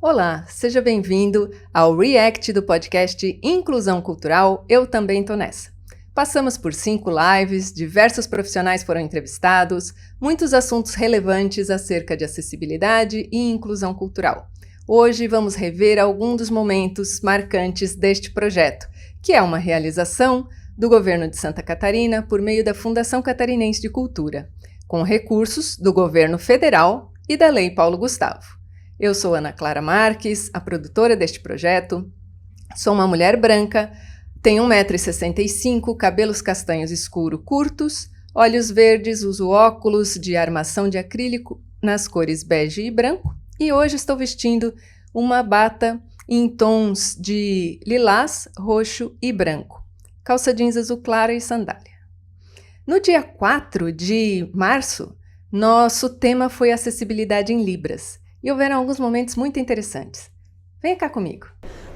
Olá, seja bem-vindo ao React do podcast Inclusão Cultural, Eu Também Tô Nessa. Passamos por 5 lives, diversos profissionais foram entrevistados, muitos assuntos relevantes acerca de acessibilidade e inclusão cultural. Hoje vamos rever alguns dos momentos marcantes deste projeto, que é uma realização do governo de Santa Catarina por meio da Fundação Catarinense de Cultura, com recursos do governo federal e da Lei Paulo Gustavo. Eu sou Ana Clara Marques, a produtora deste projeto. Sou uma mulher branca, tenho 1,65 m, cabelos castanhos escuro curtos, olhos verdes, uso óculos de armação de acrílico nas cores bege e branco e hoje estou vestindo uma bata em tons de lilás, roxo e branco, calça jeans azul clara e sandália. No dia 4 de março, nosso tema foi acessibilidade em Libras. E houveram alguns momentos muito interessantes. Venha cá comigo.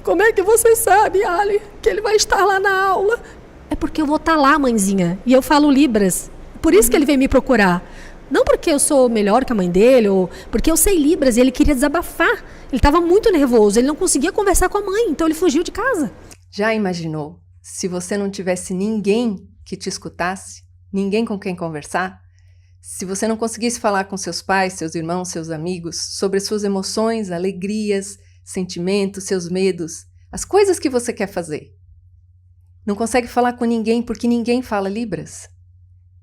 Como é que você sabe, Ali, que ele vai estar lá na aula? É porque eu vou estar lá, mãezinha, e eu falo Libras. Por isso que ele veio me procurar. Não porque eu sou melhor que a mãe dele, ou porque eu sei Libras e ele queria desabafar. Ele estava muito nervoso, ele não conseguia conversar com a mãe, então ele fugiu de casa. Já imaginou se você não tivesse ninguém que te escutasse? Ninguém com quem conversar? Se você não conseguisse falar com seus pais, seus irmãos, seus amigos sobre suas emoções, alegrias, sentimentos, seus medos, as coisas que você quer fazer. Não consegue falar com ninguém porque ninguém fala Libras?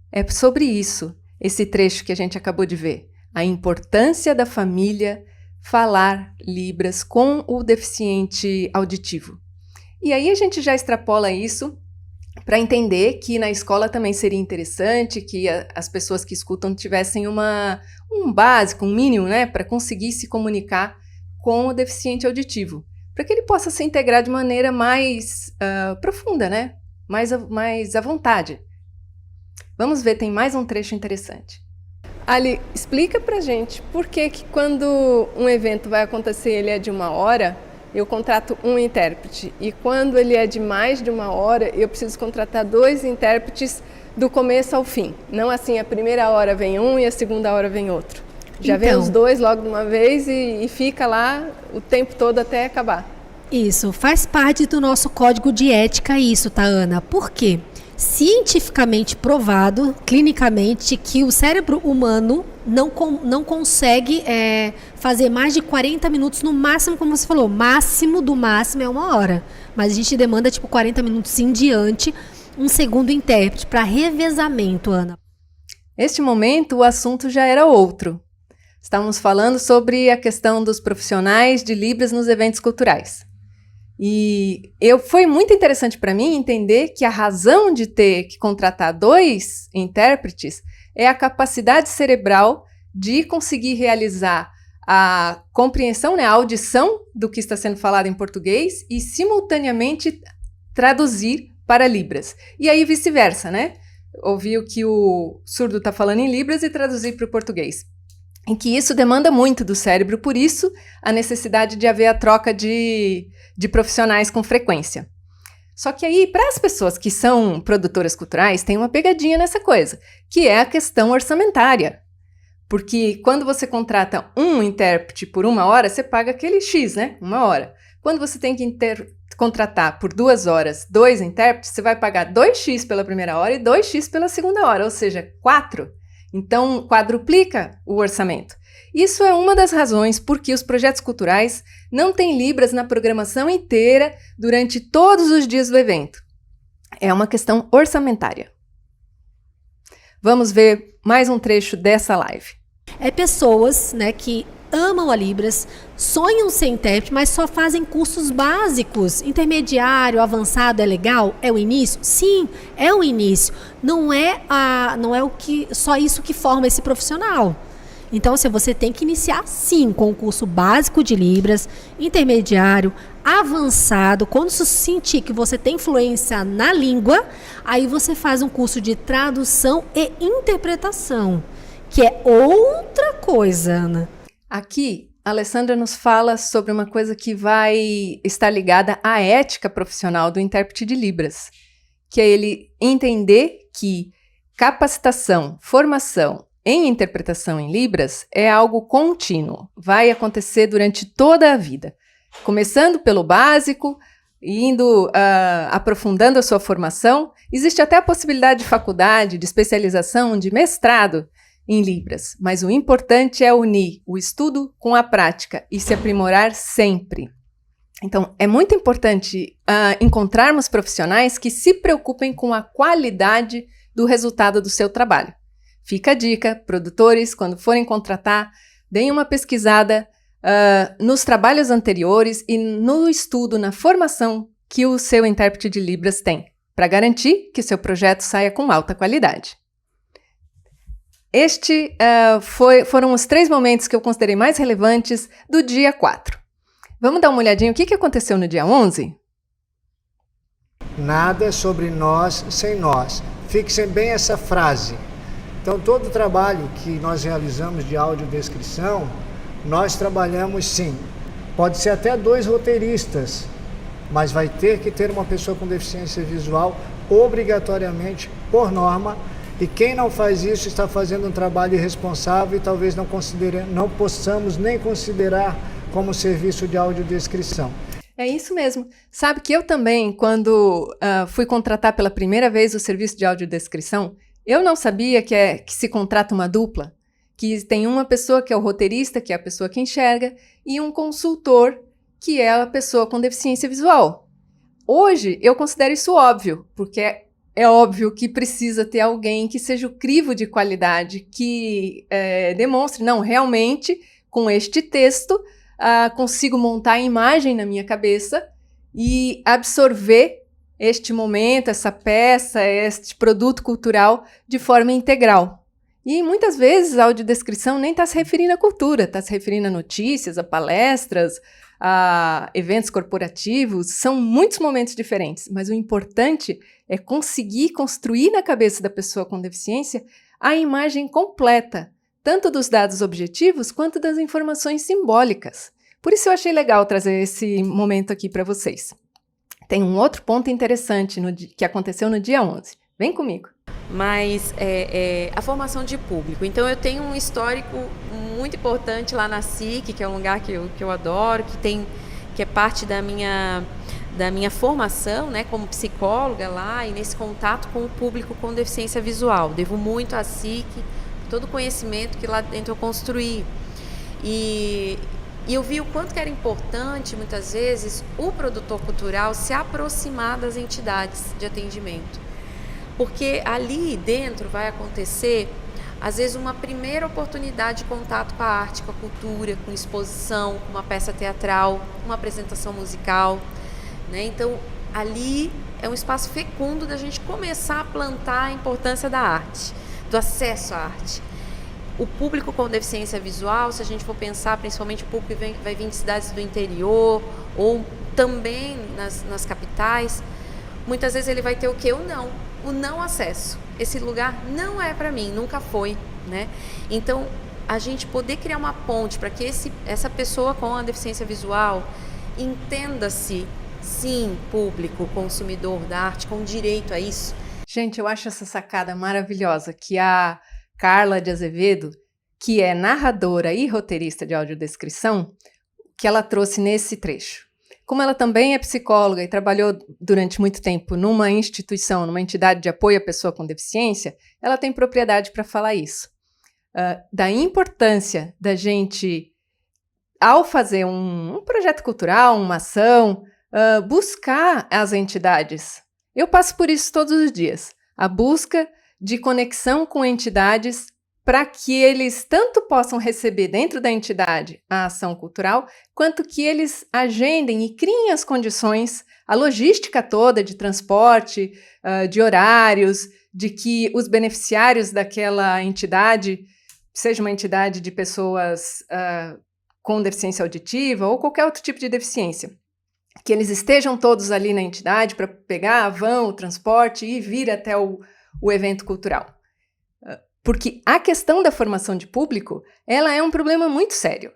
É sobre isso, esse trecho que a gente acabou de ver. A importância da família falar Libras com o deficiente auditivo. E aí a gente já extrapola isso para entender que na escola também seria interessante que as pessoas que escutam tivessem um básico, um mínimo, né, para conseguir se comunicar com o deficiente auditivo, para que ele possa se integrar de maneira mais profunda, né, mais à vontade. Vamos ver, tem mais um trecho interessante. Ali, explica pra gente por que quando um evento vai acontecer, ele é de 1 hora, eu contrato um intérprete, e quando ele é de mais de 1 hora, eu preciso contratar 2 intérpretes do começo ao fim. Não assim, a primeira hora vem um e a segunda hora vem outro. Já vem os 2 logo de uma vez e fica lá o tempo todo até acabar. Isso, faz parte do nosso código de ética isso, tá, Ana? Por quê? Cientificamente provado, clinicamente, que o cérebro humano não consegue fazer mais de 40 minutos no máximo, como você falou, máximo do máximo é 1 hora. Mas a gente demanda 40 minutos em diante, um segundo intérprete para revezamento, Ana. Neste momento, o assunto já era outro. Estávamos falando sobre a questão dos profissionais de Libras nos eventos culturais. E foi muito interessante para mim entender que a razão de ter que contratar 2 intérpretes é a capacidade cerebral de conseguir realizar a compreensão, né, a audição do que está sendo falado em português e simultaneamente traduzir para Libras. E aí vice-versa, né? Ouvir o que o surdo está falando em Libras e traduzir para o português. Em que isso demanda muito do cérebro, por isso a necessidade de haver a troca de profissionais com frequência. Só que aí, para as pessoas que são produtoras culturais, tem uma pegadinha nessa coisa, que é a questão orçamentária. Porque quando você contrata um intérprete por 1 hora, você paga aquele X, né? 1 hora. Quando você tem que contratar por 2 horas 2 intérpretes, você vai pagar 2x pela primeira hora e 2x pela segunda hora, ou seja, 4. Então, quadruplica o orçamento. Isso é uma das razões por que os projetos culturais não têm Libras na programação inteira durante todos os dias do evento. É uma questão orçamentária. Vamos ver mais um trecho dessa live. É pessoas, né, que amam a Libras, sonham ser intérprete, mas só fazem cursos básicos. Intermediário, avançado é legal? É o início? Sim, é o início. Não é só isso que forma esse profissional. Então, você tem que iniciar, sim, com o curso básico de Libras, intermediário, avançado. Quando você sentir que você tem fluência na língua, aí você faz um curso de tradução e interpretação, que é outra coisa, Ana. Aqui, a Alessandra nos fala sobre uma coisa que vai estar ligada à ética profissional do intérprete de Libras, que é ele entender que capacitação, formação em interpretação em Libras é algo contínuo, vai acontecer durante toda a vida, começando pelo básico, indo aprofundando a sua formação. Existe até a possibilidade de faculdade, de especialização, de mestrado em Libras, mas o importante é unir o estudo com a prática e se aprimorar sempre. Então, é muito importante encontrarmos profissionais que se preocupem com a qualidade do resultado do seu trabalho. Fica a dica, produtores, quando forem contratar, deem uma pesquisada nos trabalhos anteriores e no estudo, na formação que o seu intérprete de Libras tem, para garantir que o seu projeto saia com alta qualidade. Foram os 3 momentos que eu considerei mais relevantes do dia 4. Vamos dar uma olhadinha o que aconteceu no dia 11? Nada sobre nós sem nós. Fixem bem essa frase. Então, todo o trabalho que nós realizamos de audiodescrição, nós trabalhamos sim. Pode ser até 2 roteiristas, mas vai ter que ter uma pessoa com deficiência visual obrigatoriamente, por norma, e quem não faz isso está fazendo um trabalho irresponsável e talvez não possamos nem considerar como serviço de audiodescrição. É isso mesmo. Sabe que eu também, quando fui contratar pela primeira vez o serviço de audiodescrição, eu não sabia que se contrata uma dupla, que tem uma pessoa que é o roteirista, que é a pessoa que enxerga, e um consultor, que é a pessoa com deficiência visual. Hoje, eu considero isso óbvio, porque é óbvio que precisa ter alguém que seja o crivo de qualidade, que demonstre, não, realmente, com este texto, consigo montar a imagem na minha cabeça e absorver este momento, essa peça, este produto cultural de forma integral. E muitas vezes a audiodescrição nem está se referindo à cultura, está se referindo a notícias, a palestras, a eventos corporativos. São muitos momentos diferentes, mas o importante é conseguir construir na cabeça da pessoa com deficiência a imagem completa, tanto dos dados objetivos quanto das informações simbólicas. Por isso eu achei legal trazer esse momento aqui para vocês. Tem um outro ponto interessante que aconteceu no dia 11. Vem comigo. Mas a formação de público. Então, eu tenho um histórico muito importante lá na SIC, que é um lugar que eu adoro, que é parte da minha formação, né, como psicóloga lá, e nesse contato com o público com deficiência visual. Devo muito à SIC, todo o conhecimento que lá dentro eu construí. E eu vi o quanto que era importante, muitas vezes, o produtor cultural se aproximar das entidades de atendimento. Porque ali dentro vai acontecer, às vezes, uma primeira oportunidade de contato com a arte, com a cultura, com exposição, com uma peça teatral, uma apresentação musical, né? Então, ali é um espaço fecundo da gente começar a plantar a importância da arte, do acesso à arte. O público com deficiência visual, se a gente for pensar, principalmente o público que vai vir de cidades do interior ou também nas capitais, muitas vezes ele vai ter o quê? O não acesso. Esse lugar não é para mim, nunca foi, né? Então, a gente poder criar uma ponte para que essa pessoa com a deficiência visual entenda-se, sim, público, consumidor da arte, com direito a isso. Gente, eu acho essa sacada maravilhosa que a Carla de Azevedo, que é narradora e roteirista de audiodescrição, que ela trouxe nesse trecho. Como ela também é psicóloga e trabalhou durante muito tempo numa instituição, numa entidade de apoio à pessoa com deficiência, ela tem propriedade para falar isso. Da importância da gente, ao fazer um projeto cultural, uma ação, buscar as entidades. Eu passo por isso todos os dias. A busca de conexão com entidades para que eles tanto possam receber dentro da entidade a ação cultural, quanto que eles agendem e criem as condições, a logística toda de transporte, de horários, de que os beneficiários daquela entidade, seja uma entidade de pessoas com deficiência auditiva ou qualquer outro tipo de deficiência, que eles estejam todos ali na entidade para pegar a van, o transporte e vir até o evento cultural. Porque a questão da formação de público, ela é um problema muito sério.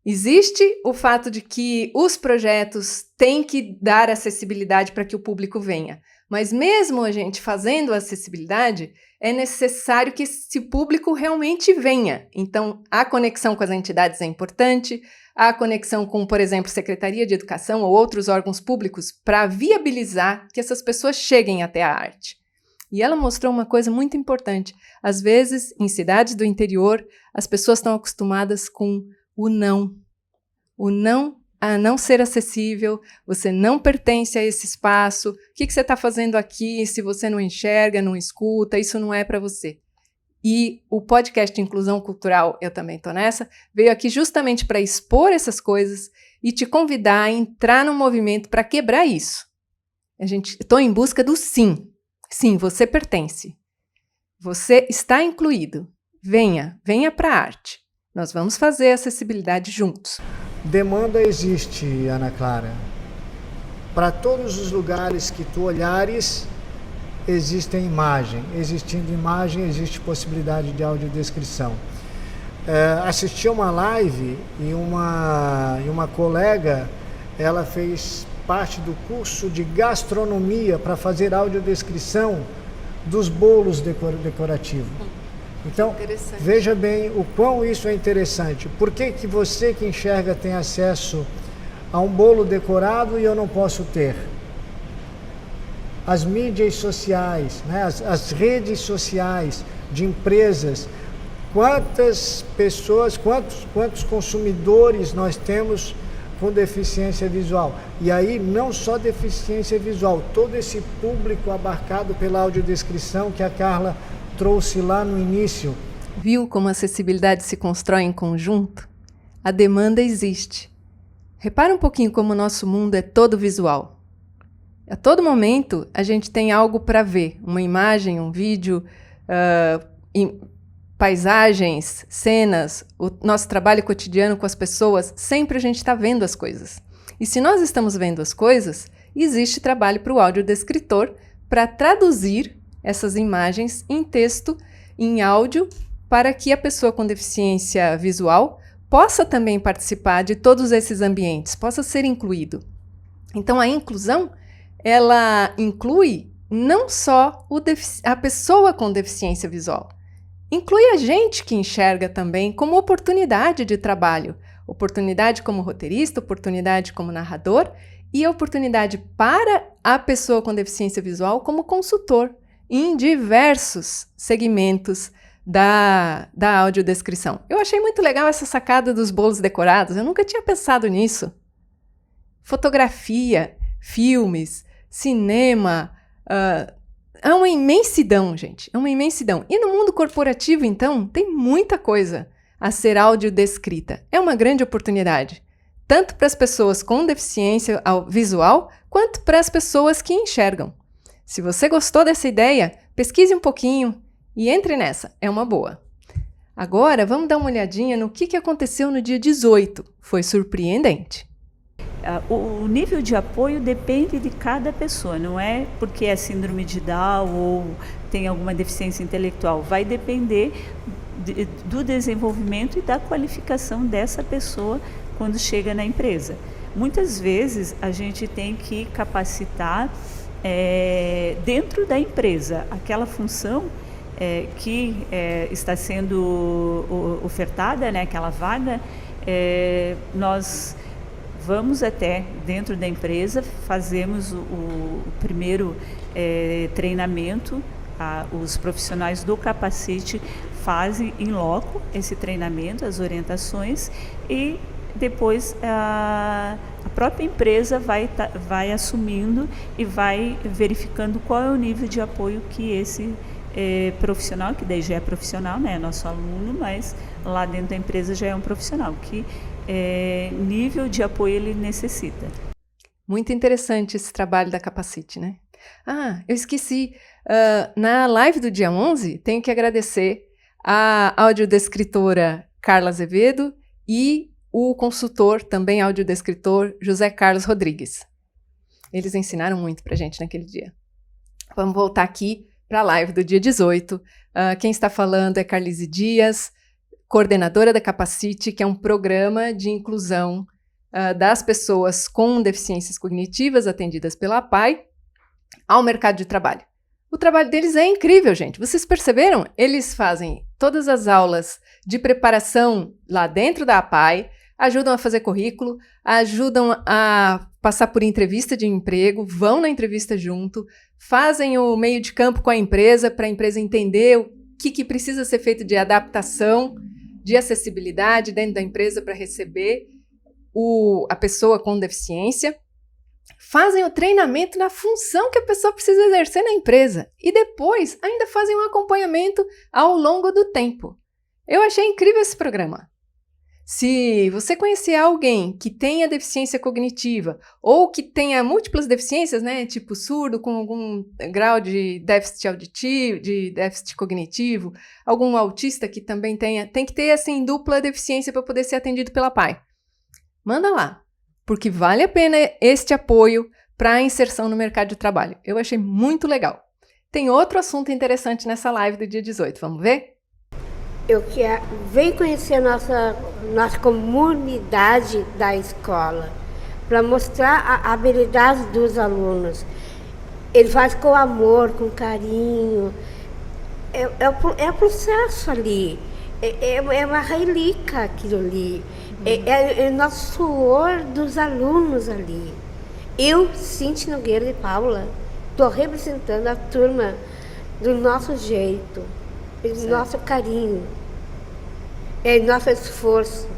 Existe o fato de que os projetos têm que dar acessibilidade para que o público venha, Mas mesmo a gente fazendo acessibilidade, é necessário que esse público realmente venha. Então, a conexão com as entidades é importante, a conexão com, por exemplo, Secretaria de Educação ou outros órgãos públicos para viabilizar que essas pessoas cheguem até a arte. E ela mostrou uma coisa muito importante. Às vezes, em cidades do interior, as pessoas estão acostumadas com o não. O não a não ser acessível, você não pertence a esse espaço, o que você está fazendo aqui se você não enxerga, não escuta, isso não é para você. E o podcast de Inclusão Cultural, eu também estou nessa, veio aqui justamente para expor essas coisas e te convidar a entrar no movimento para quebrar isso. Estou em busca do sim. Sim, você pertence. Você está incluído. Venha para a arte. Nós vamos fazer acessibilidade juntos. Demanda existe, Ana Clara. Para todos os lugares que tu olhares, existe imagem. Existindo imagem, existe possibilidade de audiodescrição. Assisti a uma live e uma colega, ela fez parte do curso de gastronomia para fazer audiodescrição dos bolos decorativos. Então, veja bem o quão isso é interessante. Por que que você que enxerga tem acesso a um bolo decorado e eu não posso ter? As mídias sociais, né? As redes sociais de empresas, quantas pessoas, quantos consumidores nós temos com deficiência visual? E aí, não só deficiência visual, todo esse público abarcado pela audiodescrição que a Carla trouxe lá no início. Viu como a acessibilidade se constrói em conjunto? A demanda existe. Repara um pouquinho como o nosso mundo é todo visual. A todo momento a gente tem algo para ver, uma imagem, um vídeo, paisagens, cenas, o nosso trabalho cotidiano com as pessoas, sempre a gente está vendo as coisas. E se nós estamos vendo as coisas, existe trabalho para o audiodescritor para traduzir essas imagens em texto, em áudio, para que a pessoa com deficiência visual possa também participar de todos esses ambientes, possa ser incluído. Então, a inclusão, ela inclui não só a pessoa com deficiência visual, inclui a gente que enxerga também como oportunidade de trabalho, oportunidade como roteirista, oportunidade como narrador e oportunidade para a pessoa com deficiência visual como consultor em diversos segmentos da audiodescrição. Eu achei muito legal essa sacada dos bolos decorados, eu nunca tinha pensado nisso. Fotografia, filmes, cinema, é uma imensidão, gente, é uma imensidão. E no mundo corporativo, então, tem muita coisa a ser audiodescrita. É uma grande oportunidade, tanto para as pessoas com deficiência visual, quanto para as pessoas que enxergam. Se você gostou dessa ideia, pesquise um pouquinho e entre nessa, é uma boa. Agora, vamos dar uma olhadinha no que aconteceu no dia 18. Foi surpreendente. O nível de apoio depende de cada pessoa, não é porque é síndrome de Down ou tem alguma deficiência intelectual. Vai depender do desenvolvimento e da qualificação dessa pessoa quando chega na empresa. Muitas vezes a gente tem que capacitar dentro da empresa aquela função que está sendo ofertada, né, aquela vaga, nós vamos até dentro da empresa, fazemos o primeiro treinamento, os profissionais do Capacite fazem em loco esse treinamento, as orientações, e depois a própria empresa vai assumindo e vai verificando qual é o nível de apoio que esse profissional, que daí já é profissional, né, nosso aluno, mas lá dentro da empresa já é um profissional, que nível de apoio ele necessita. Muito interessante esse trabalho da Capacite, né? Ah, eu esqueci, na live do dia 11, tenho que agradecer a audiodescritora Carla Azevedo e o consultor, também audiodescritor, José Carlos Rodrigues. Eles ensinaram muito pra gente naquele dia. Vamos voltar aqui para a live do dia 18. Quem está falando é Carlise Dias, coordenadora da Capacite, que é um programa de inclusão das pessoas com deficiências cognitivas atendidas pela APAE. ao mercado de trabalho. O trabalho deles é incrível, gente. Vocês perceberam? Eles fazem todas as aulas de preparação lá dentro da APAE, ajudam a fazer currículo, ajudam a passar por entrevista de emprego, vão na entrevista junto, fazem o meio de campo com a empresa para a empresa entender o que precisa ser feito de adaptação, de acessibilidade dentro da empresa para receber a pessoa com deficiência. Fazem o treinamento na função que a pessoa precisa exercer na empresa e depois ainda fazem um acompanhamento ao longo do tempo. Eu achei incrível esse programa. Se você conhecer alguém que tenha deficiência cognitiva ou que tenha múltiplas deficiências, né, tipo surdo com algum grau de déficit auditivo, de déficit cognitivo, algum autista que também tem que ter assim dupla deficiência para poder ser atendido pela PAI. Manda lá, porque vale a pena este apoio para a inserção no mercado de trabalho. Eu achei muito legal. Tem outro assunto interessante nessa live do dia 18, vamos ver? Eu venho conhecer a nossa comunidade da escola para mostrar a habilidade dos alunos. Ele faz com amor, com carinho. É o processo ali. É uma relíquia aquilo ali. É o nosso suor dos alunos ali. Eu, Cíntia Nogueira de Paula, estou representando a turma do nosso jeito, do nosso carinho, nosso esforço,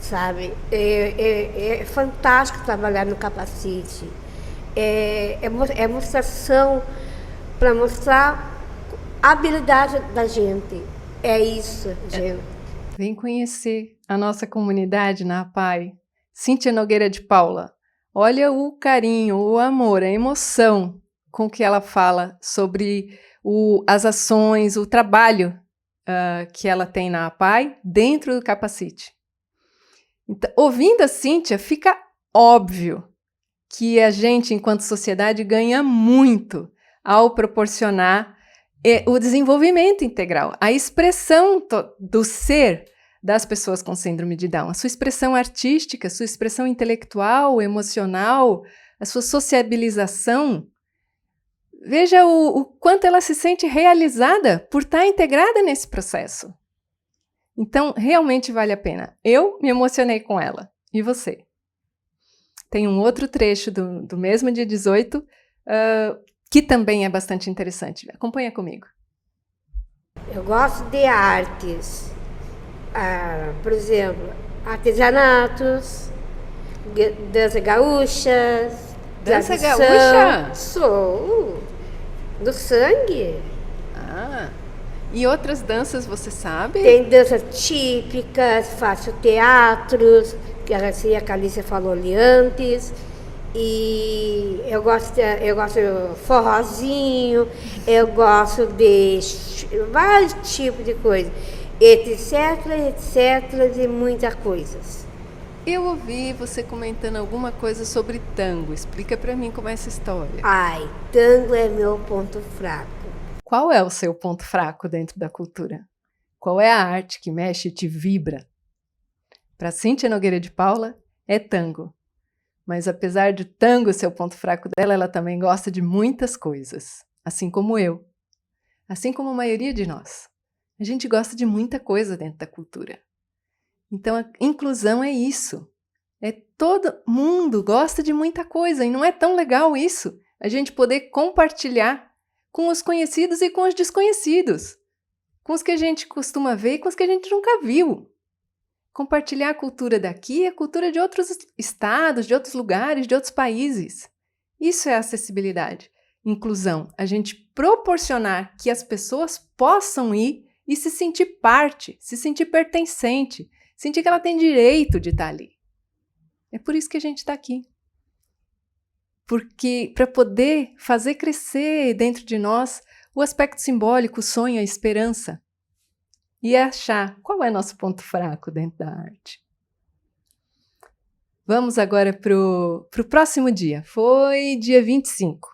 sabe? É fantástico trabalhar no Capacite. É mostração para mostrar a habilidade da gente. É isso, gente. Vem conhecer a nossa comunidade na APAE. Cíntia Nogueira de Paula. Olha o carinho, o amor, a emoção com que ela fala sobre as ações, o trabalho que ela tem na APAE dentro do Capacite. Então, ouvindo a Cíntia, fica óbvio que a gente, enquanto sociedade, ganha muito ao proporcionar o desenvolvimento integral, a expressão do ser das pessoas com síndrome de Down, a sua expressão artística, a sua expressão intelectual, emocional, a sua sociabilização. Veja o quanto ela se sente realizada por estar integrada nesse processo. Então, realmente vale a pena. Eu me emocionei com ela. E você? Tem um outro trecho do mesmo dia 18, que também é bastante interessante. Acompanha comigo. Eu gosto de artes. Por exemplo, artesanatos, dança gaúchas. Dança gaúcha? Sou. Do sangue. E outras danças você sabe? Tem danças típicas, faço teatros, que a Calícia falou ali antes. E eu gosto de forrozinho, eu gosto de vários tipos de coisa, etc, e muitas coisas. Eu ouvi você comentando alguma coisa sobre tango. Explica pra mim como é essa história. Tango é meu ponto fraco. Qual é o seu ponto fraco dentro da cultura? Qual é a arte que mexe e te vibra? Para Cíntia Nogueira de Paula, é tango. Mas apesar de tango ser o ponto fraco dela, ela também gosta de muitas coisas. Assim como eu. Assim como a maioria de nós. A gente gosta de muita coisa dentro da cultura. Então, a inclusão é isso. Todo mundo gosta de muita coisa e não é tão legal isso. A gente poder compartilhar com os conhecidos e com os desconhecidos. Com os que a gente costuma ver e com os que a gente nunca viu. Compartilhar a cultura daqui e a cultura de outros estados, de outros lugares, de outros países. Isso é acessibilidade. Inclusão. A gente proporcionar que as pessoas possam ir e se sentir parte, se sentir pertencente, sentir que ela tem direito de estar ali. É por isso que a gente está aqui. Porque para poder fazer crescer dentro de nós o aspecto simbólico, o sonho, a esperança. E achar qual é nosso ponto fraco dentro da arte. Vamos agora para o próximo dia. Foi dia 25. O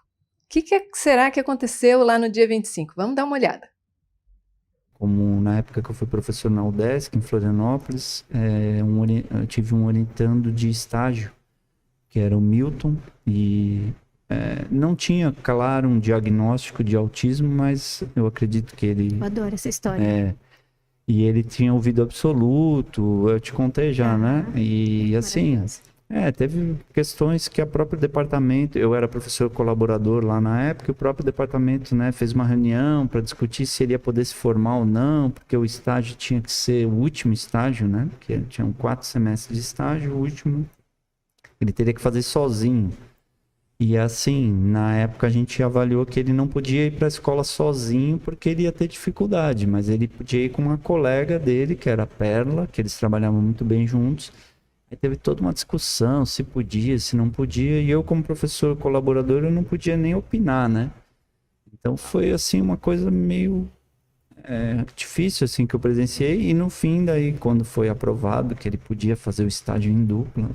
que será que aconteceu lá no dia 25? Vamos dar uma olhada. Como na época que eu fui professor na UDESC, em Florianópolis, eu tive um orientando de estágio, que era o Milton, e não tinha, claro, um diagnóstico de autismo, mas eu acredito que ele... Eu adoro essa história. E ele tinha ouvido absoluto, eu te contei já, né? E assim, teve questões que a própria departamento, eu era professor colaborador lá na época, e o próprio departamento, né, fez uma reunião para discutir se ele ia poder se formar ou não, porque o estágio tinha que ser o último estágio, né? Porque tinham 4 semestres de estágio, o último ele teria que fazer sozinho. E assim, na época a gente avaliou que ele não podia ir para a escola sozinho porque ele ia ter dificuldade, mas ele podia ir com uma colega dele, que era a Perla, que eles trabalhavam muito bem juntos. Aí teve toda uma discussão, se podia, se não podia, e eu como professor colaborador eu não podia nem opinar, né? Então foi assim uma coisa meio difícil assim que eu presenciei, e no fim daí, quando foi aprovado que ele podia fazer o estágio em dupla,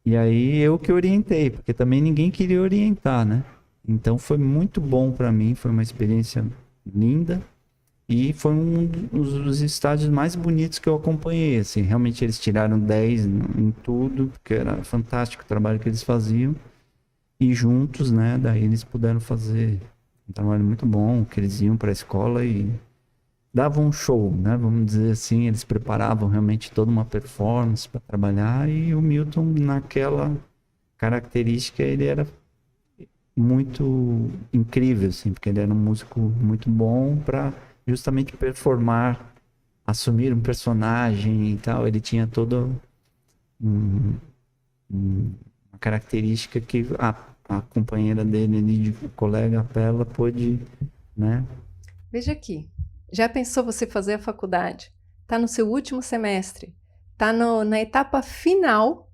e aí eu que orientei, porque também ninguém queria orientar, né? Então foi muito bom para mim, foi uma experiência linda e foi um dos estágios mais bonitos que eu acompanhei, assim. Realmente eles tiraram 10 em tudo, porque era fantástico o trabalho que eles faziam. E juntos, né, daí eles puderam fazer um trabalho muito bom, que eles iam para a escola e davam um show, né? Vamos dizer assim, eles preparavam realmente toda uma performance para trabalhar, e o Milton, naquela característica, ele era muito incrível, assim, porque ele era um músico muito bom para justamente performar, assumir um personagem e tal. Ele tinha toda uma característica que a companheira dele, de colega, a Pela, pôde, né? Veja aqui. Já pensou você fazer a faculdade? Está no seu último semestre, está na etapa final,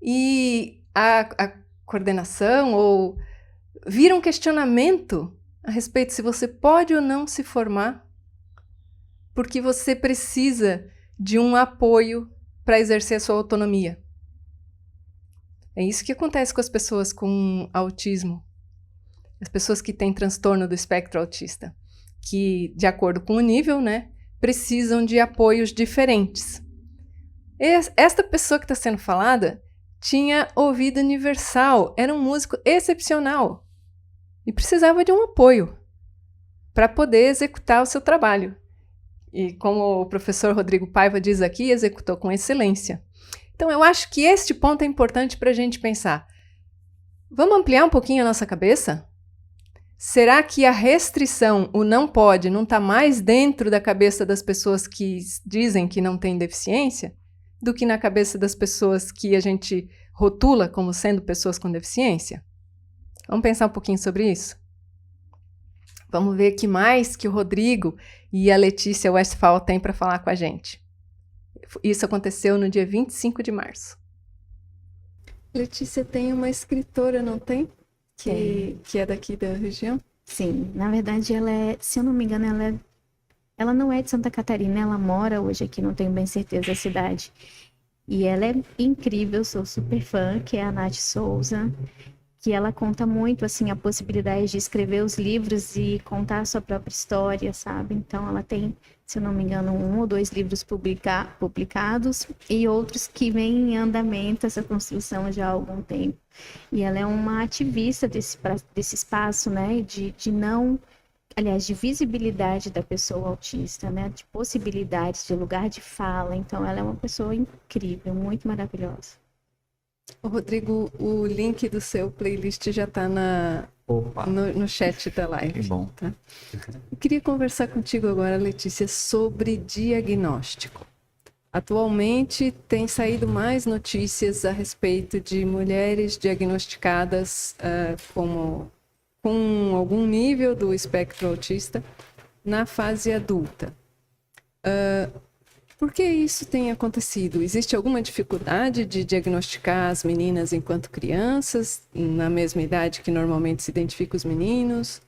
e a coordenação ou vira um questionamento a respeito se você pode ou não se formar, porque você precisa de um apoio para exercer a sua autonomia. É isso que acontece com as pessoas com autismo, as pessoas que têm transtorno do espectro autista, que, de acordo com o nível, né, precisam de apoios diferentes. Esta pessoa que está sendo falada tinha ouvido universal, era um músico excepcional e precisava de um apoio para poder executar o seu trabalho. E como o professor Rodrigo Paiva diz aqui, executou com excelência. Então, eu acho que este ponto é importante para a gente pensar. Vamos ampliar um pouquinho a nossa cabeça? Será que a restrição, o não pode, não está mais dentro da cabeça das pessoas que dizem que não têm deficiência do que na cabeça das pessoas que a gente rotula como sendo pessoas com deficiência? Vamos pensar um pouquinho sobre isso? Vamos ver o que mais que o Rodrigo e a Letícia Westphal têm para falar com a gente. Isso aconteceu no dia 25 de março. Letícia tem uma escritora, não tem? Que é daqui da região? Sim, na verdade ela é, se eu não me engano, ela não é de Santa Catarina, ela mora hoje aqui, não tenho bem certeza da cidade. E ela é incrível, sou super fã, que é a Nath Souza, que ela conta muito, assim, a possibilidade de escrever os livros e contar a sua própria história, sabe? Então ela tem, se eu não me engano, 1 ou 2 livros publicados e outros que vêm em andamento, essa construção já há algum tempo. E ela é uma ativista desse espaço, né, de visibilidade da pessoa autista, né, de possibilidades, de lugar de fala. Então ela é uma pessoa incrível, muito maravilhosa. Rodrigo, o link do seu playlist já está no chat da live. Que bom. Tá? Eu queria conversar contigo agora, Letícia, sobre diagnóstico. Atualmente tem saído mais notícias a respeito de mulheres diagnosticadas com algum nível do espectro autista na fase adulta. Por que isso tem acontecido? Existe alguma dificuldade de diagnosticar as meninas enquanto crianças, na mesma idade que normalmente se identifica os meninos?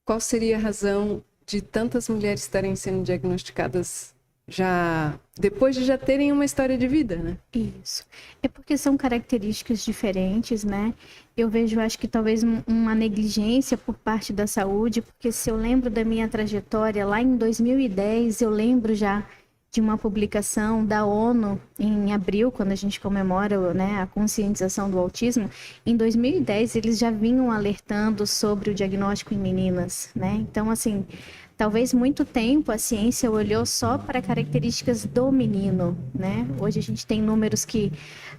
Qual seria a razão de tantas mulheres estarem sendo diagnosticadas já depois de já terem uma história de vida, né? Isso. É porque são características diferentes, né? Eu vejo, acho que talvez uma negligência por parte da saúde, porque se eu lembro da minha trajetória lá em 2010, eu lembro já de uma publicação da ONU em abril, quando a gente comemora, né, a conscientização do autismo. Em 2010, eles já vinham alertando sobre o diagnóstico em meninas, né? Então, assim, talvez muito tempo a ciência olhou só para características do menino, né? Hoje a gente tem números que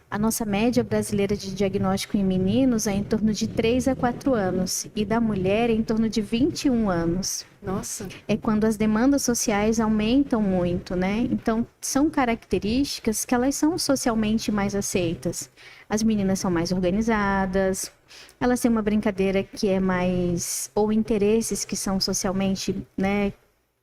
a nossa média brasileira de diagnóstico em meninos é em torno de 3 a 4 anos e da mulher é em torno de 21 anos. Nossa. É quando as demandas sociais aumentam muito, né? Então, são características que elas são socialmente mais aceitas. As meninas são mais organizadas, elas têm uma brincadeira que é mais... ou interesses que são socialmente, né,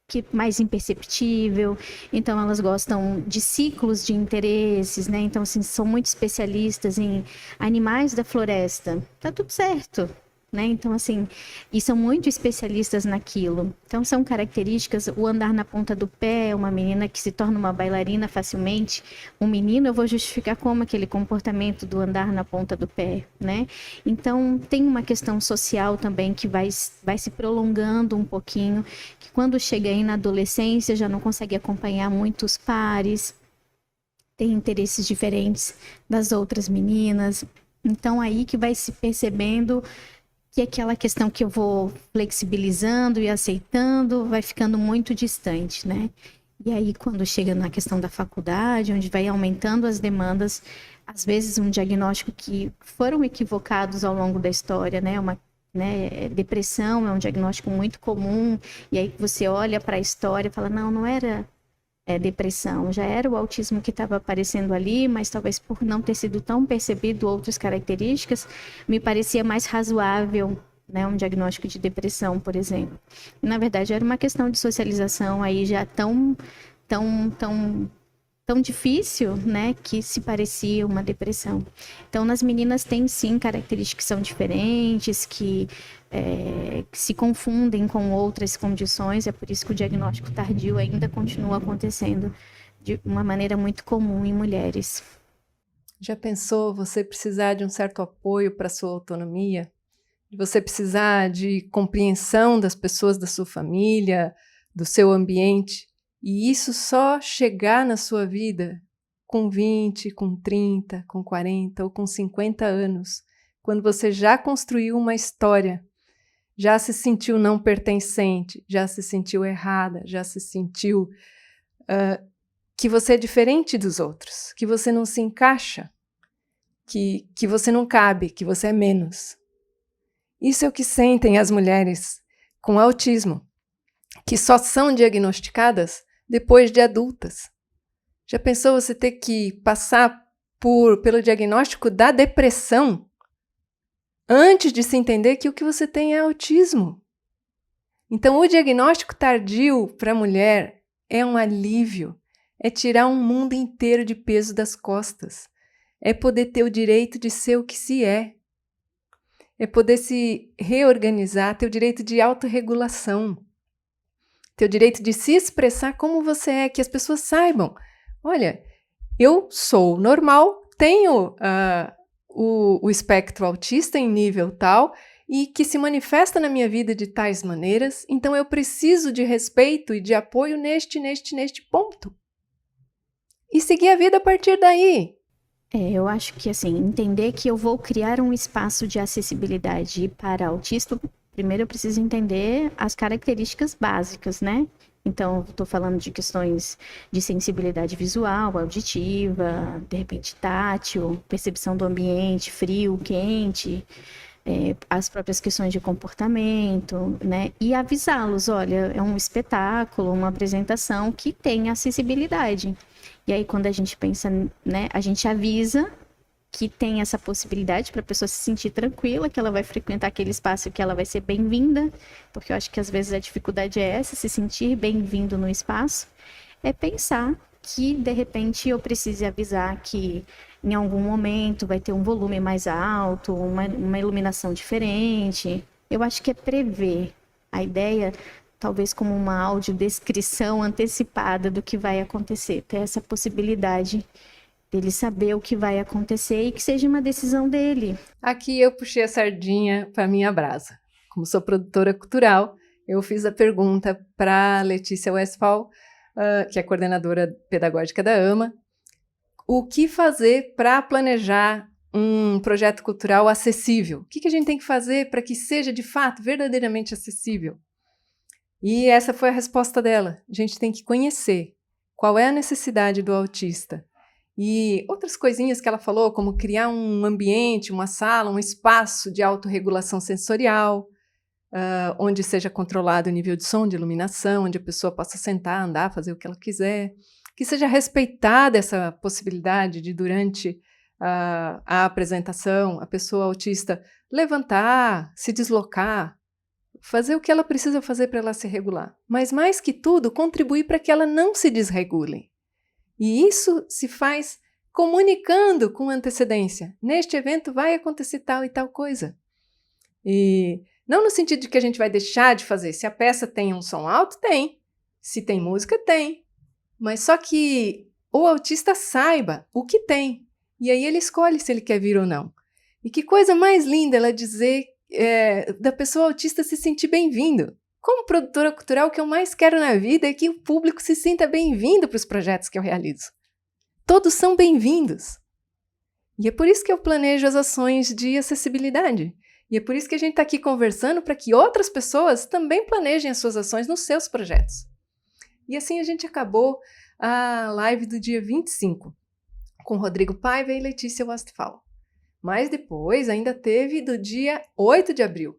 que mais imperceptível. Então, elas gostam de ciclos de interesses, né? Então, assim, são muito especialistas em animais da floresta. Tá tudo certo, né? Então, assim, e são muito especialistas naquilo. Então, são características, o andar na ponta do pé, uma menina que se torna uma bailarina facilmente, um menino, eu vou justificar como aquele comportamento do andar na ponta do pé, né? Então, tem uma questão social também que vai se prolongando um pouquinho, que quando chega aí na adolescência já não consegue acompanhar muitos pares, tem interesses diferentes das outras meninas. Então, aí que vai se percebendo que aquela questão que eu vou flexibilizando e aceitando vai ficando muito distante, né? E aí, quando chega na questão da faculdade, onde vai aumentando as demandas, às vezes um diagnóstico que foram equivocados ao longo da história, né? Depressão é um diagnóstico muito comum, e aí você olha para a história e fala, não era depressão, já era o autismo que estava aparecendo ali, mas talvez por não ter sido tão percebido outras características, me parecia mais razoável, né, um diagnóstico de depressão, por exemplo. E, na verdade, era uma questão de socialização aí já tão difícil, né, que se parecia uma depressão. Então, nas meninas tem sim características que são diferentes, que se confundem com outras condições, é por isso que o diagnóstico tardio ainda continua acontecendo de uma maneira muito comum em mulheres. Já pensou você precisar de um certo apoio para sua autonomia? Você precisar de compreensão das pessoas da sua família, do seu ambiente, e isso só chegar na sua vida com 20, com 30, com 40 ou com 50 anos, quando você já construiu uma história, já se sentiu não pertencente, já se sentiu errada, já se sentiu que você é diferente dos outros, que você não se encaixa, que você não cabe, que você é menos. Isso é o que sentem as mulheres com autismo, que só são diagnosticadas depois de adultas. Já pensou você ter que passar pelo diagnóstico da depressão antes de se entender que o que você tem é autismo? Então, o diagnóstico tardio para a mulher é um alívio, é tirar um mundo inteiro de peso das costas, é poder ter o direito de ser o que se é poder se reorganizar, ter o direito de autorregulação, ter o direito de se expressar como você é, que as pessoas saibam, olha, eu sou normal, tenho o espectro autista em nível tal e que se manifesta na minha vida de tais maneiras, então eu preciso de respeito e de apoio neste ponto. E seguir a vida a partir daí. Eu acho que, assim, entender que eu vou criar um espaço de acessibilidade para autista, primeiro eu preciso entender as características básicas, né? Então, estou falando de questões de sensibilidade visual, auditiva, de repente tátil, percepção do ambiente, frio, quente, as próprias questões de comportamento, né? E avisá-los, olha, é um espetáculo, uma apresentação que tem acessibilidade. E aí, quando a gente pensa, né, a gente avisa que tem essa possibilidade para a pessoa se sentir tranquila, que ela vai frequentar aquele espaço, que ela vai ser bem-vinda, porque eu acho que às vezes a dificuldade é essa, se sentir bem-vindo no espaço, é pensar que, de repente, eu precise avisar que em algum momento vai ter um volume mais alto, uma iluminação diferente. Eu acho que é prever. A ideia, talvez como uma audiodescrição antecipada do que vai acontecer, ter essa possibilidade dele saber o que vai acontecer e que seja uma decisão dele. Aqui eu puxei a sardinha para minha brasa. Como sou produtora cultural, eu fiz a pergunta para Letícia Westphal que é coordenadora pedagógica da AMA, o que fazer para planejar um projeto cultural acessível. O que a gente tem que fazer para que seja, de fato, verdadeiramente acessível? E essa foi a resposta dela. A gente tem que conhecer qual é a necessidade do autista. E outras coisinhas que ela falou, como criar um ambiente, uma sala, um espaço de autorregulação sensorial, onde seja controlado o nível de som, de iluminação, onde a pessoa possa sentar, andar, fazer o que ela quiser, que seja respeitada essa possibilidade de, durante a apresentação, a pessoa autista levantar, se deslocar, fazer o que ela precisa fazer para ela se regular. Mas, mais que tudo, contribuir para que ela não se desregule. E isso se faz comunicando com antecedência. Neste evento vai acontecer tal e tal coisa. E não no sentido de que a gente vai deixar de fazer. Se a peça tem um som alto, tem. Se tem música, tem. Mas só que o autista saiba o que tem. E aí ele escolhe se ele quer vir ou não. E que coisa mais linda ela dizer da pessoa autista se sentir bem-vindo. Como produtora cultural, o que eu mais quero na vida é que o público se sinta bem-vindo para os projetos que eu realizo. Todos são bem-vindos. E é por isso que eu planejo as ações de acessibilidade. E é por isso que a gente está aqui conversando para que outras pessoas também planejem as suas ações nos seus projetos. E assim a gente acabou a live do dia 25, com Rodrigo Paiva e Letícia Westphal. Mas depois ainda teve do dia 8 de abril.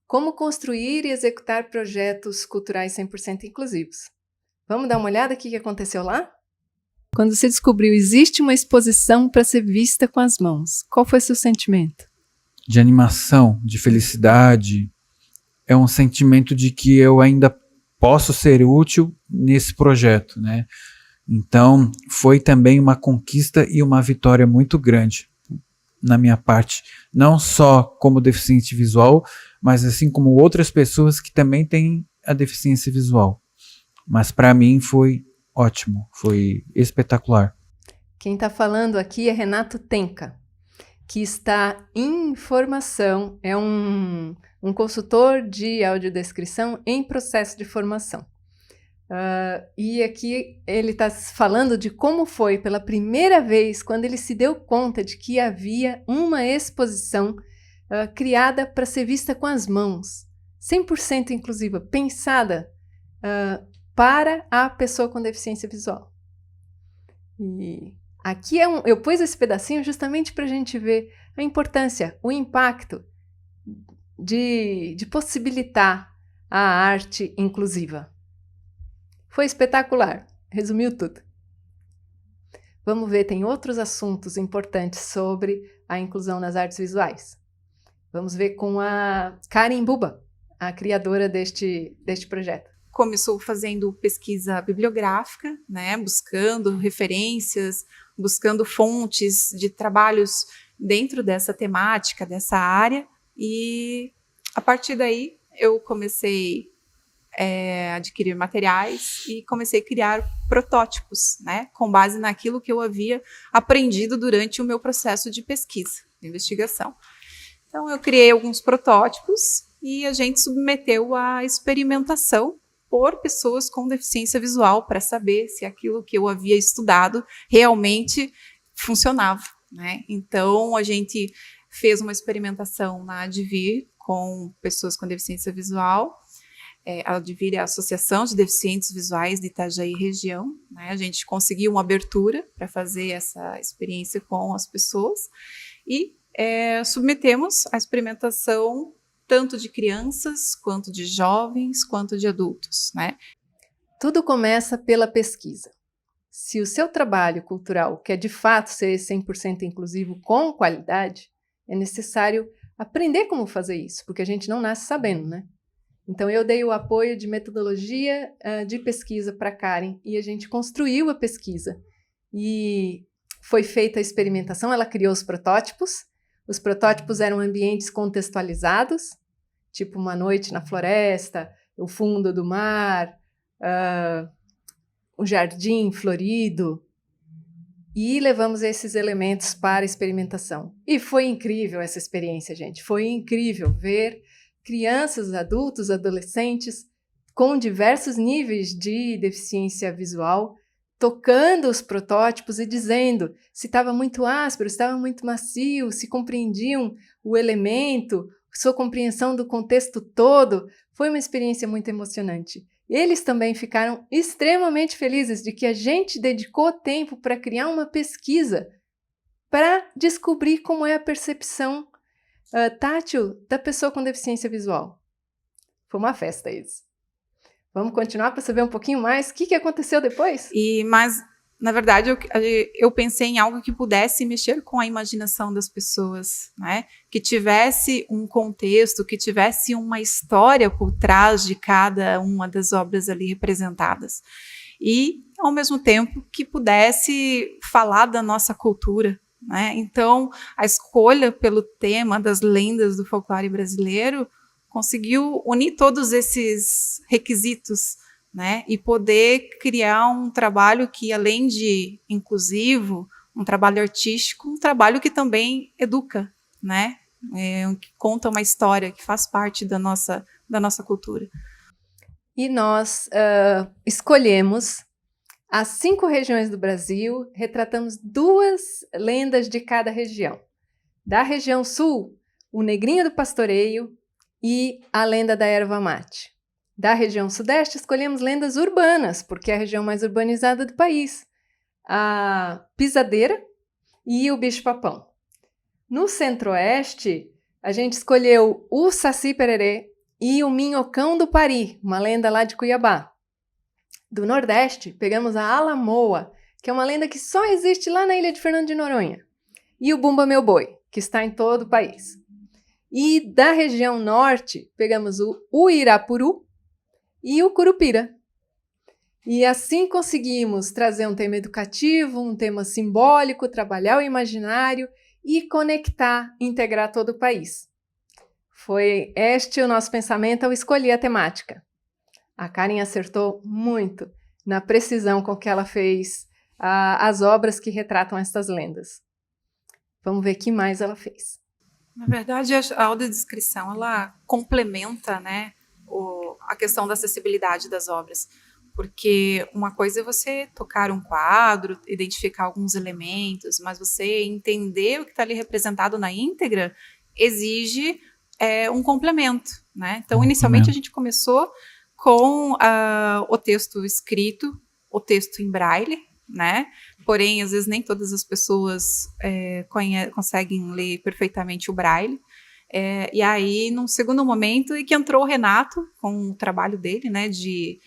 Como construir e executar projetos culturais 100% inclusivos. Vamos dar uma olhada aqui o que aconteceu lá? Quando você descobriu existe uma exposição para ser vista com as mãos, qual foi seu sentimento? De animação, de felicidade. É um sentimento de que eu ainda posso ser útil nesse projeto, né? Então, foi também uma conquista e uma vitória muito grande na minha parte, não só como deficiente visual, mas assim como outras pessoas que também têm a deficiência visual. Mas para mim foi ótimo, foi espetacular. Quem está falando aqui é Renato Tenca, que está em formação, é um consultor de audiodescrição em processo de formação. E aqui ele está falando de como foi pela primeira vez quando ele se deu conta de que havia uma exposição criada para ser vista com as mãos, 100% inclusiva, pensada para a pessoa com deficiência visual. E aqui eu pus esse pedacinho justamente para a gente ver a importância, o impacto de possibilitar a arte inclusiva. Foi espetacular, resumiu tudo. Vamos ver, tem outros assuntos importantes sobre a inclusão nas artes visuais. Vamos ver com a Karen Buba, a criadora deste projeto. Começou fazendo pesquisa bibliográfica, né, buscando referências, buscando fontes de trabalhos dentro dessa temática, dessa área, e a partir daí eu comecei a adquirir materiais e comecei a criar protótipos, né, com base naquilo que eu havia aprendido durante o meu processo de pesquisa, de investigação. Então eu criei alguns protótipos e a gente submeteu à experimentação por pessoas com deficiência visual para saber se aquilo que eu havia estudado realmente funcionava, né? Então a gente fez uma experimentação na Advir com pessoas com deficiência visual. A Advir é a Associação de Deficientes Visuais de Itajaí Região, né? A gente conseguiu uma abertura para fazer essa experiência com as pessoas e submetemos a experimentação tanto de crianças, quanto de jovens, quanto de adultos, né? Tudo começa pela pesquisa. Se o seu trabalho cultural quer de fato ser 100% inclusivo com qualidade, é necessário aprender como fazer isso, porque a gente não nasce sabendo, né? Então eu dei o apoio de metodologia de pesquisa para a Karen e a gente construiu a pesquisa. E foi feita a experimentação, ela criou os protótipos. Os protótipos eram ambientes contextualizados, tipo uma noite na floresta, o fundo do mar, um jardim florido. E levamos esses elementos para a experimentação. E foi incrível essa experiência, gente. Foi incrível ver crianças, adultos, adolescentes com diversos níveis de deficiência visual, tocando os protótipos e dizendo se estava muito áspero, se estava muito macio, se compreendiam o elemento, sua compreensão do contexto todo. Foi uma experiência muito emocionante. Eles também ficaram extremamente felizes de que a gente dedicou tempo para criar uma pesquisa para descobrir como é a percepção tátil da pessoa com deficiência visual. Foi uma festa isso. Vamos continuar para saber um pouquinho mais o que aconteceu depois? Mas, na verdade, eu pensei em algo que pudesse mexer com a imaginação das pessoas, né? Que tivesse um contexto, que tivesse uma história por trás de cada uma das obras ali representadas. E, ao mesmo tempo, que pudesse falar da nossa cultura, né? Então, a escolha pelo tema das lendas do folclore brasileiro conseguiu unir todos esses requisitos, né, e poder criar um trabalho que, além de inclusivo, um trabalho artístico, um trabalho que também educa, né, que conta uma história, que faz parte da nossa cultura. E nós escolhemos as 5 regiões do Brasil, retratamos 2 lendas de cada região. Da região sul, o Negrinho do Pastoreio e a lenda da erva mate. Da região sudeste, escolhemos lendas urbanas, porque é a região mais urbanizada do país. A pisadeira e o bicho-papão. No centro-oeste, a gente escolheu o Saci-Pererê e o Minhocão do Pari, uma lenda lá de Cuiabá. Do nordeste, pegamos a Alamoa, que é uma lenda que só existe lá na ilha de Fernando de Noronha. E o Bumba Meu Boi, que está em todo o país. E da região norte, pegamos o Uirapuru e o Curupira. E assim conseguimos trazer um tema educativo, um tema simbólico, trabalhar o imaginário e conectar, integrar todo o país. Foi este o nosso pensamento ao escolher a temática. A Karen acertou muito na precisão com que ela fez as obras que retratam estas lendas. Vamos ver o que mais ela fez. Na verdade, a audiodescrição, ela complementa, né, a questão da acessibilidade das obras, porque uma coisa é você tocar um quadro, identificar alguns elementos, mas você entender o que está ali representado na íntegra exige um complemento, né? Então, inicialmente, a gente começou com o texto escrito, o texto em braille, né? Porém, às vezes nem todas as pessoas conseguem ler perfeitamente o braille. E aí, num segundo momento, que entrou o Renato com o trabalho dele, né, de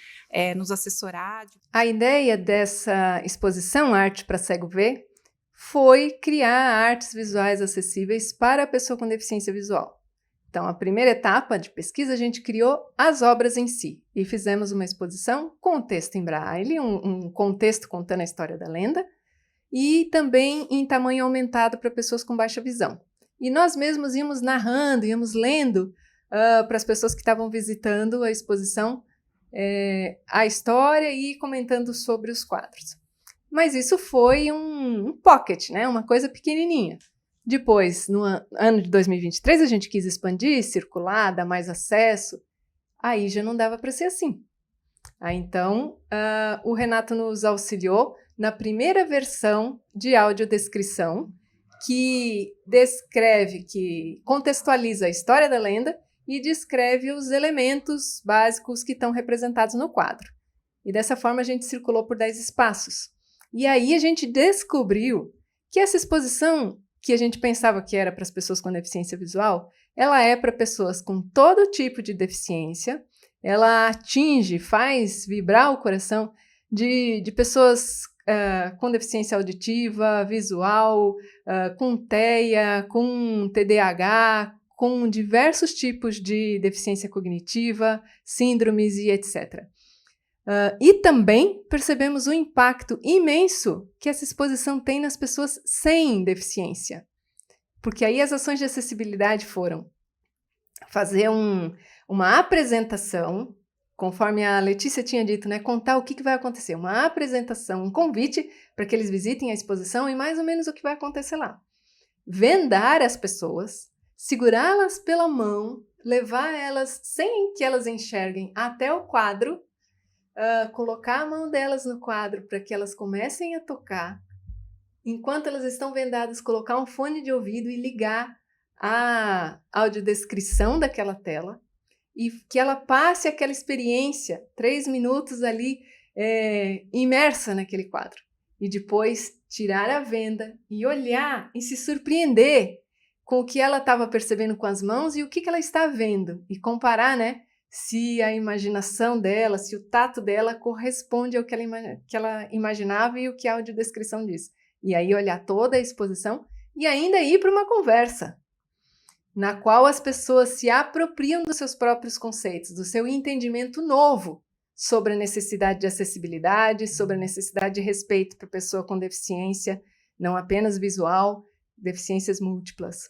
nos assessorar. A ideia dessa exposição Arte para Cego Ver foi criar artes visuais acessíveis para a pessoa com deficiência visual. Então, a primeira etapa de pesquisa, a gente criou as obras em si e fizemos uma exposição com o texto em braille, um contexto contando a história da lenda, e também em tamanho aumentado para pessoas com baixa visão. E nós mesmos íamos narrando, íamos lendo para as pessoas que estavam visitando a exposição a história e comentando sobre os quadros. Mas isso foi um pocket, né? Uma coisa pequenininha. Depois, no ano de 2023, a gente quis expandir, circular, dar mais acesso. Aí já não dava para ser assim. Aí, então, o Renato nos auxiliou na primeira versão de audiodescrição, que descreve, que contextualiza a história da lenda e descreve os elementos básicos que estão representados no quadro. E dessa forma a gente circulou por 10 espaços. E aí a gente descobriu que essa exposição, que a gente pensava que era para as pessoas com deficiência visual, ela é para pessoas com todo tipo de deficiência, ela atinge, faz vibrar o coração de pessoas com deficiência auditiva, visual, com TEA, com TDAH, com diversos tipos de deficiência cognitiva, síndromes e etc. E também percebemos o impacto imenso que essa exposição tem nas pessoas sem deficiência. Porque aí as ações de acessibilidade foram fazer uma apresentação, conforme a Letícia tinha dito, né, contar o que vai acontecer. Uma apresentação, um convite para que eles visitem a exposição e mais ou menos o que vai acontecer lá. Vendar as pessoas, segurá-las pela mão, levar elas, sem que elas enxerguem, até o quadro, colocar a mão delas no quadro para que elas comecem a tocar. Enquanto elas estão vendadas, colocar um fone de ouvido e ligar a audiodescrição daquela tela e que ela passe aquela experiência, 3 minutos ali, imersa naquele quadro. E depois tirar a venda e olhar e se surpreender com o que ela estava percebendo com as mãos e o que ela está vendo. E comparar, né? Se a imaginação dela, se o tato dela corresponde ao que ela imaginava e o que a audiodescrição diz. E aí olhar toda a exposição e ainda ir para uma conversa na qual as pessoas se apropriam dos seus próprios conceitos, do seu entendimento novo sobre a necessidade de acessibilidade, sobre a necessidade de respeito para a pessoa com deficiência, não apenas visual, deficiências múltiplas.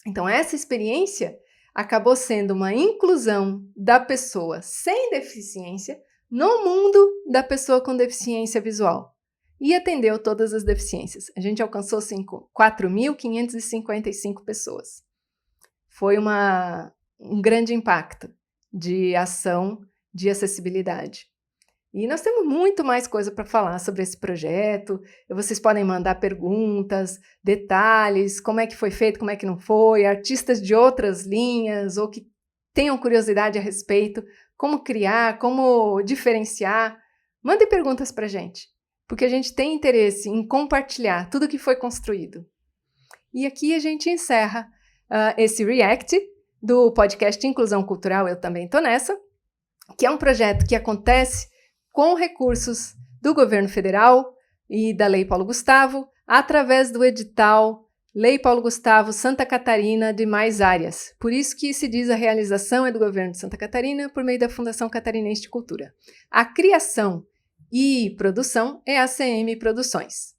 Então, essa experiência acabou sendo uma inclusão da pessoa sem deficiência no mundo da pessoa com deficiência visual. E atendeu todas as deficiências. A gente alcançou 4.555 pessoas. Foi um grande impacto de ação de acessibilidade. E nós temos muito mais coisa para falar sobre esse projeto. Vocês podem mandar perguntas, detalhes, como é que foi feito, como é que não foi, artistas de outras linhas ou que tenham curiosidade a respeito, como criar, como diferenciar. Mandem perguntas para a gente, porque a gente tem interesse em compartilhar tudo que foi construído. E aqui a gente encerra esse React do podcast Inclusão Cultural Eu Também Tô Nessa, que é um projeto que acontece com recursos do governo federal e da Lei Paulo Gustavo, através do edital Lei Paulo Gustavo Santa Catarina de mais áreas. Por isso que se diz a realização é do governo de Santa Catarina por meio da Fundação Catarinense de Cultura. A criação e produção é a ACM Produções.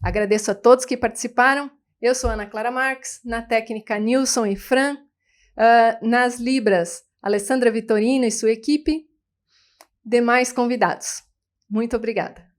Agradeço a todos que participaram. Eu sou Ana Clara Marques, na técnica Nilson e Fran, nas Libras, Alessandra Vitorino e sua equipe, demais convidados. Muito obrigada.